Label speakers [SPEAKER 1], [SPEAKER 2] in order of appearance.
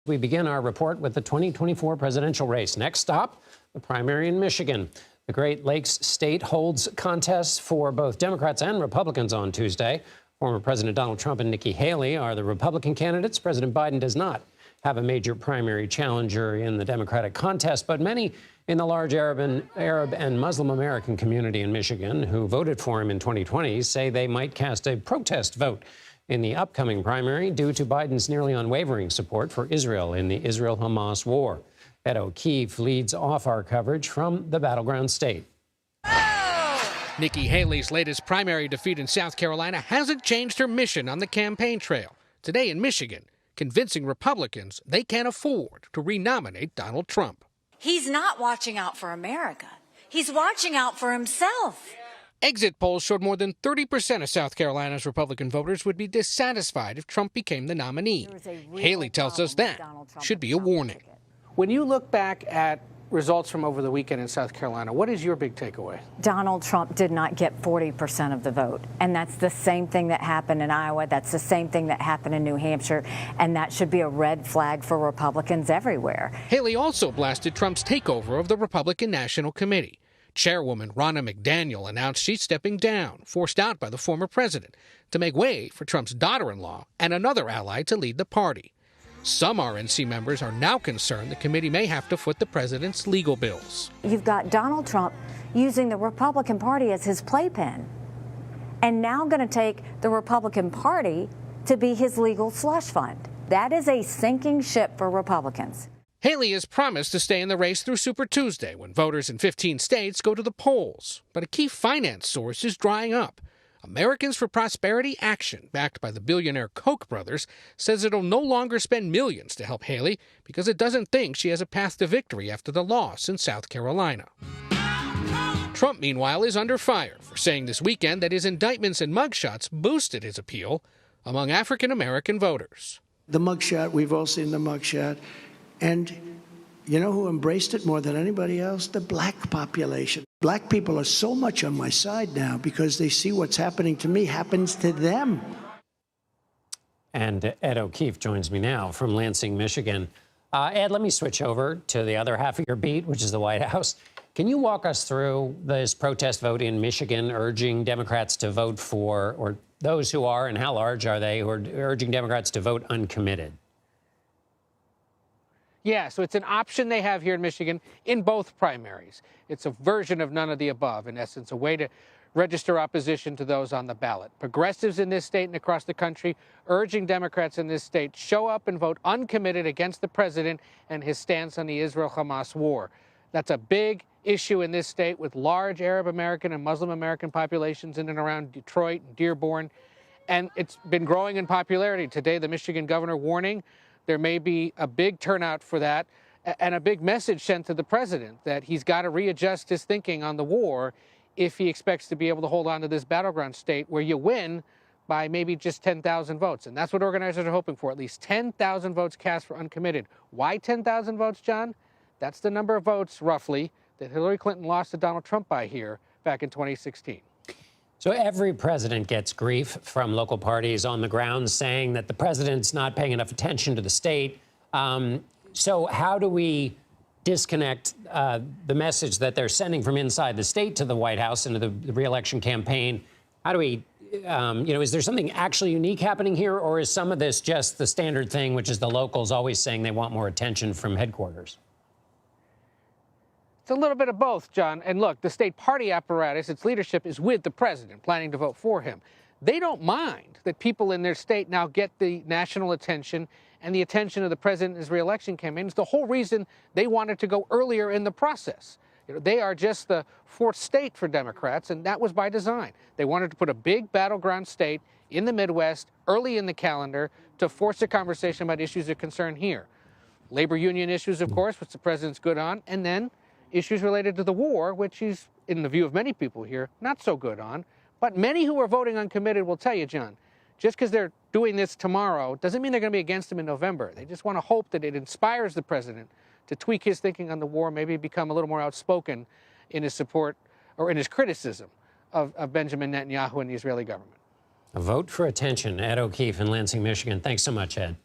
[SPEAKER 1] We begin our report with the 2024 presidential race. Next stop, the primary in Michigan. The Great Lakes state holds contests for both Democrats and Republicans on Tuesday. Former President Donald Trump and Nikki Haley are the Republican candidates. President Biden does not have a major primary challenger in the Democratic contest, but many in the large Arab and Muslim American community in Michigan who voted for him in 2020 say they might cast a protest vote in the upcoming primary due to Biden's nearly unwavering support for Israel in the Israel-Hamas war. Ed O'Keefe leads off our coverage from the battleground state.
[SPEAKER 2] Nikki Haley's latest primary defeat in South Carolina hasn't changed her mission on the campaign trail. Today in Michigan, convincing Republicans they can't afford to renominate Donald Trump.
[SPEAKER 3] He's not watching out for America. He's watching out for himself.
[SPEAKER 2] Exit polls showed more than 30% of South Carolina's Republican voters would be dissatisfied if Trump became the nominee. Haley tells us that should be a warning.
[SPEAKER 4] When you look back at results from over the weekend in South Carolina, what is your big takeaway?
[SPEAKER 5] Donald Trump did not get 40% of the vote. And that's the same thing that happened in Iowa. That's the same thing that happened in New Hampshire. And that should be a red flag for Republicans everywhere.
[SPEAKER 2] Haley also blasted Trump's takeover of the Republican National Committee. Chairwoman Ronna McDaniel announced she's stepping down, forced out by the former president, to make way for Trump's daughter-in-law and another ally to lead the party. Some RNC members are now concerned the committee may have to foot the president's legal bills.
[SPEAKER 5] You've got Donald Trump using the Republican Party as his playpen, and now going to take the Republican Party to be his legal slush fund. That is a sinking ship for Republicans.
[SPEAKER 2] Haley has promised to stay in the race through Super Tuesday, when voters in 15 states go to the polls. But a key finance source is drying up. Americans for Prosperity Action, backed by the billionaire Koch brothers, says it'll no longer spend millions to help Haley because it doesn't think she has a path to victory after the loss in South Carolina. Trump, meanwhile, is under fire for saying this weekend that his indictments and mugshots boosted his appeal among African-American voters.
[SPEAKER 6] The mugshot, we've all seen the mugshot. And you know who embraced it more than anybody else? The black population. Black people are so much on my side now because they see what's happening to me happens to them.
[SPEAKER 1] And Ed O'Keefe joins me now from Lansing, Michigan. Ed, let me switch over to the other half of your beat, which is the White House. Can you walk us through this protest vote in Michigan urging Democrats to vote for, or those who are, and how large are they, who are urging Democrats to vote uncommitted?
[SPEAKER 4] Yeah, so it's an option they have here in Michigan in both primaries. It's a version of none of the above, in essence, a way to register opposition to those on the ballot. Progressives in this state and across the country urging Democrats in this state show up and vote uncommitted against the president and his stance on the Israel-Hamas war. That's a big issue in this state with large Arab American and Muslim American populations in and around Detroit and Dearborn. And it's been growing in popularity. Today, the Michigan governor warning there may be a big turnout for that and a big message sent to the president that he's got to readjust his thinking on the war if he expects to be able to hold on to this battleground state where you win by maybe just 10,000 votes. And that's what organizers are hoping for, at least 10,000 votes cast for uncommitted. Why 10,000 votes, John? That's the number of votes, roughly, that Hillary Clinton lost to Donald Trump by here back in 2016.
[SPEAKER 1] So every president gets grief from local parties on the ground saying that the president's not paying enough attention to the state. So how do we disconnect the message that they're sending from inside the state to the White House and to the re-election campaign? How do we, is there something actually unique happening here, or is some of this just the standard thing, which is the locals always saying they want more attention from headquarters?
[SPEAKER 4] It's a little bit of both, John. And look, the state party apparatus, its leadership is with the president, planning to vote for him. They don't mind that people in their state now get the national attention and the attention of the president in his re-election campaign. It's the whole reason they wanted to go earlier in the process. They are just the fourth state for Democrats, and that was by design. They wanted to put a big battleground state in the Midwest early in the calendar to force a conversation about issues of concern here. Labor union issues, of course, which the president's good on, and then issues related to the war, which he's, in the view of many people here, not so good on. But many who are voting uncommitted will tell you, John, just because they're doing this tomorrow doesn't mean they're going to be against him in November. They just want to hope that it inspires the president to tweak his thinking on the war, maybe become a little more outspoken in his support or in his criticism of Benjamin Netanyahu and the Israeli government.
[SPEAKER 1] A vote for attention. Ed O'Keefe in Lansing, Michigan. Thanks so much, Ed.